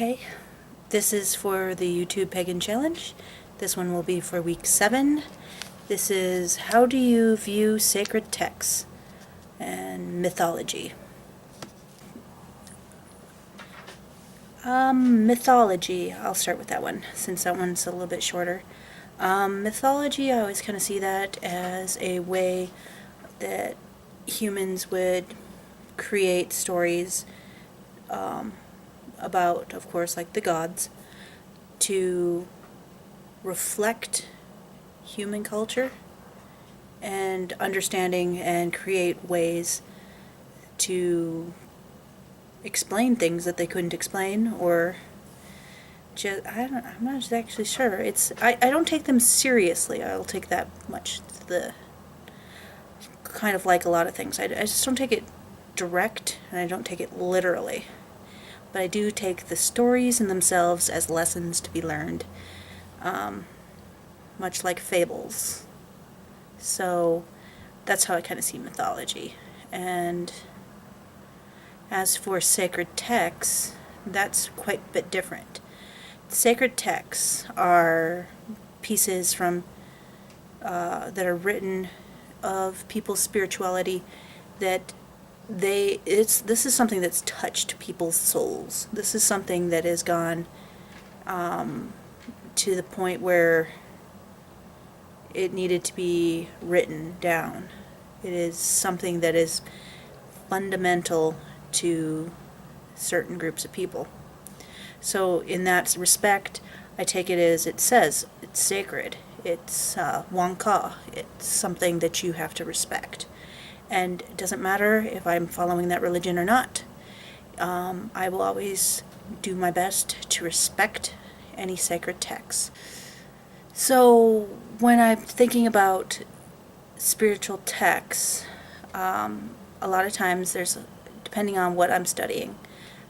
Okay, this is for the YouTube Pagan Challenge. This one will be for week 7. This is how do you view sacred texts and mythology. Mythology, I'll start with that one since that one's a little bit shorter. Mythology, I always kind of see that as a way that humans would create stories about, of course, like the gods, to reflect human culture and understanding and create ways to explain things that they couldn't explain, or just, I'm not actually sure. I don't take them seriously. I'll take that much. The kind of like a lot of things. I just don't take it direct, and I don't take it literally. But I do take the stories in themselves as lessons to be learned, much like fables. So that's how I kind of see mythology. And as for sacred texts, that's quite a bit different. Sacred texts are pieces from that are written of people's spirituality that this is something that's touched people's souls. This is something that has gone to the point where it needed to be written down. It is something that is fundamental to certain groups of people. So in that respect, I take it as it says, it's sacred. It's wanka. It's something that you have to respect. And it doesn't matter if I'm following that religion or not. I will always do my best to respect any sacred texts. So when I'm thinking about spiritual texts, a lot of times depending on what I'm studying,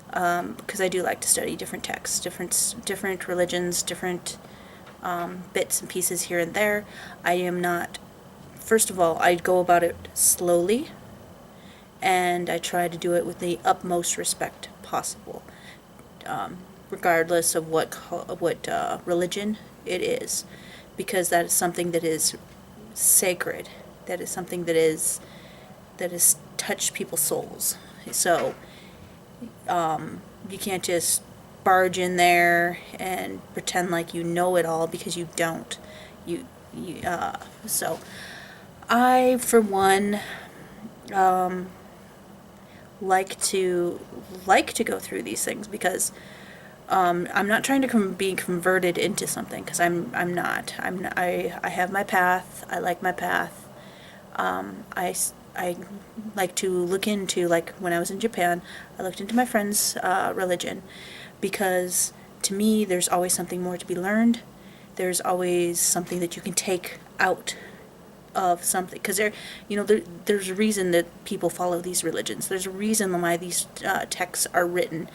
because I do like to study different texts, different religions, different bits and pieces here and there. I am not. First of all, I go about it slowly, and I try to do it with the utmost respect possible, regardless of what religion it is, because that is something that is sacred. That is something that has touched people's souls. So you can't just barge in there and pretend like you know it all, because you don't. So I, for one, like to go through these things, because I'm not trying to be converted into something, because I'm not. I have my path. I like my path. I like to look into, like when I was in Japan, I looked into my friend's religion, because to me there's always something more to be learned. There's always something that you can take out of something, because there's a reason that people follow these religions. There's a reason why these texts are written,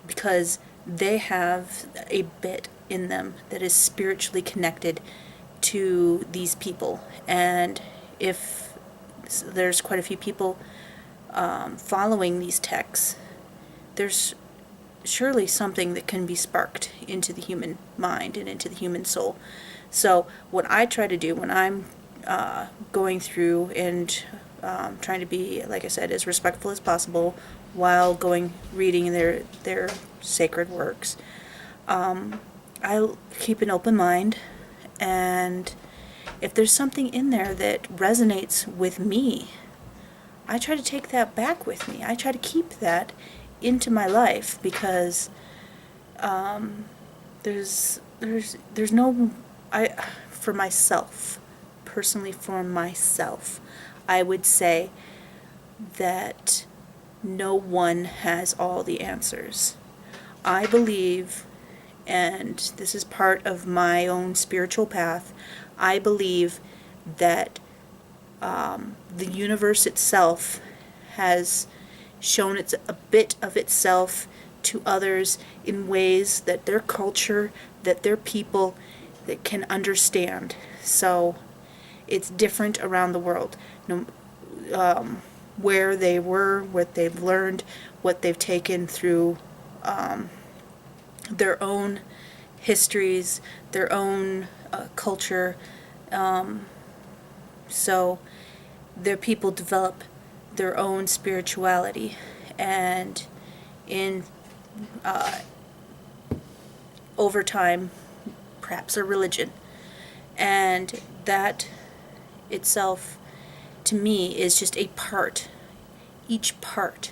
because they have a bit in them that is spiritually connected to these people. And if there's quite a few people following these texts, there's surely something that can be sparked into the human mind and into the human soul. So what I try to do when I'm going through and trying to be, like I said, as respectful as possible while reading their sacred works, I keep an open mind, and if there's something in there that resonates with me, I try to take that back with me. I try to keep that into my life, because there's no, for myself, personally for myself, I would say that no one has all the answers. I believe, and this is part of my own spiritual path, I believe that the universe itself has shown a bit of itself to others in ways that their culture, that their people, that can understand. So it's different around the world. Where they were, what they've learned, what they've taken through their own histories, their own culture. So their people develop their own spirituality, and in over time, perhaps a religion. And that itself, to me, is just a part, each part,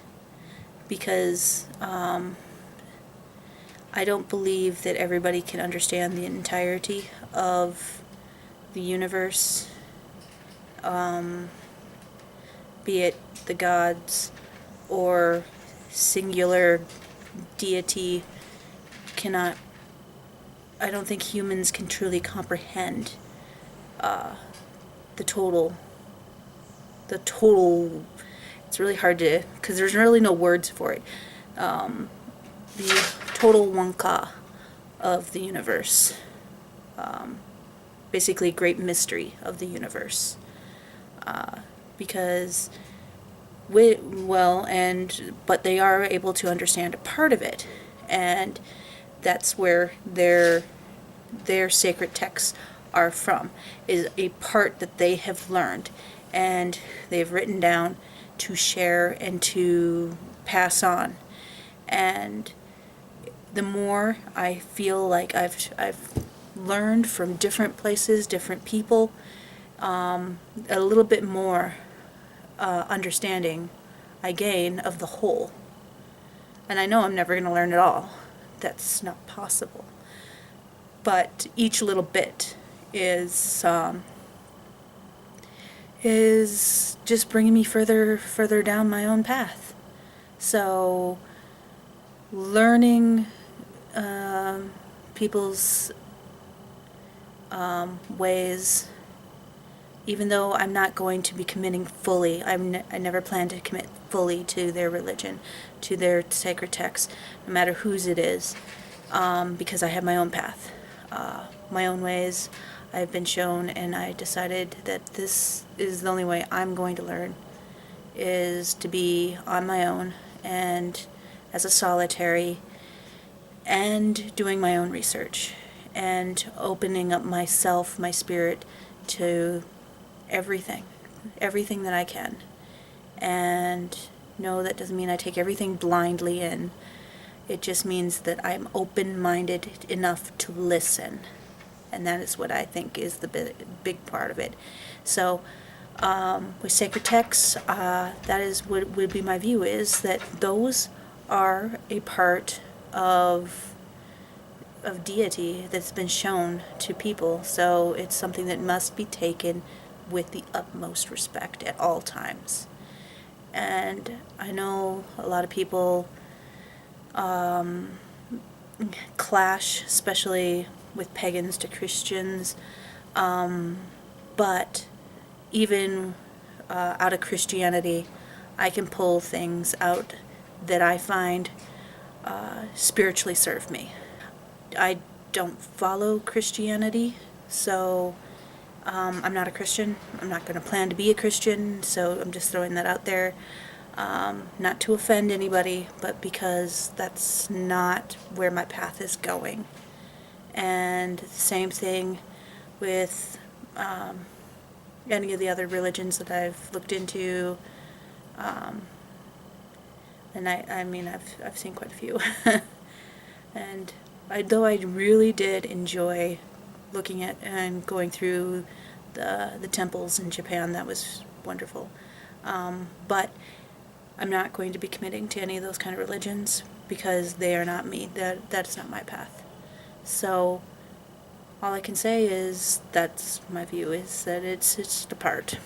because I don't believe that everybody can understand the entirety of the universe, be it the gods or singular deity. I don't think humans can truly comprehend the total, it's really hard to, because there's really no words for it, the total wonka of the universe, basically great mystery of the universe, because but they are able to understand a part of it, and that's where their sacred texts are from, is a part that they have learned and they've written down to share and to pass on. And the more I feel like I've learned from different places, different people, a little bit more understanding I gain of the whole. And I know I'm never going to learn it all. That's not possible. But each little bit is just bringing me further down my own path. So learning people's ways, even though I'm not going to be committing fully, I never plan to commit fully to their religion, to their sacred text, no matter whose it is, because I have my own path, my own ways. I've been shown, and I decided that this is the only way I'm going to learn, is to be on my own and as a solitary, and doing my own research and opening up myself, my spirit, to everything that I can. And no, that doesn't mean I take everything blindly in. It just means that I'm open-minded enough to listen. And that is what I think is the big part of it. So with sacred texts, that is what would be my view, is that those are a part of deity that's been shown to people. So it's something that must be taken with the utmost respect at all times. And I know a lot of people clash, especially with pagans to Christians, but even out of Christianity, I can pull things out that I find spiritually serve me. I don't follow Christianity, so I'm not a Christian. I'm not going to plan to be a Christian, so I'm just throwing that out there. Not to offend anybody, but because that's not where my path is going. And the same thing with any of the other religions that I've looked into. And I mean, I've seen quite a few. And though I really did enjoy looking at and going through the temples in Japan, that was wonderful. But I'm not going to be committing to any of those kind of religions, because they are not me. That's not my path. So all I can say is, that's my view, is that it's just a part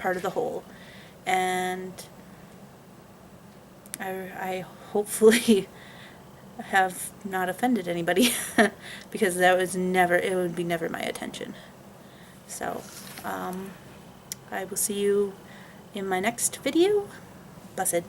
of the whole. And I hopefully have not offended anybody, because it would be never my intention. So I will see you in my next video. Blessed.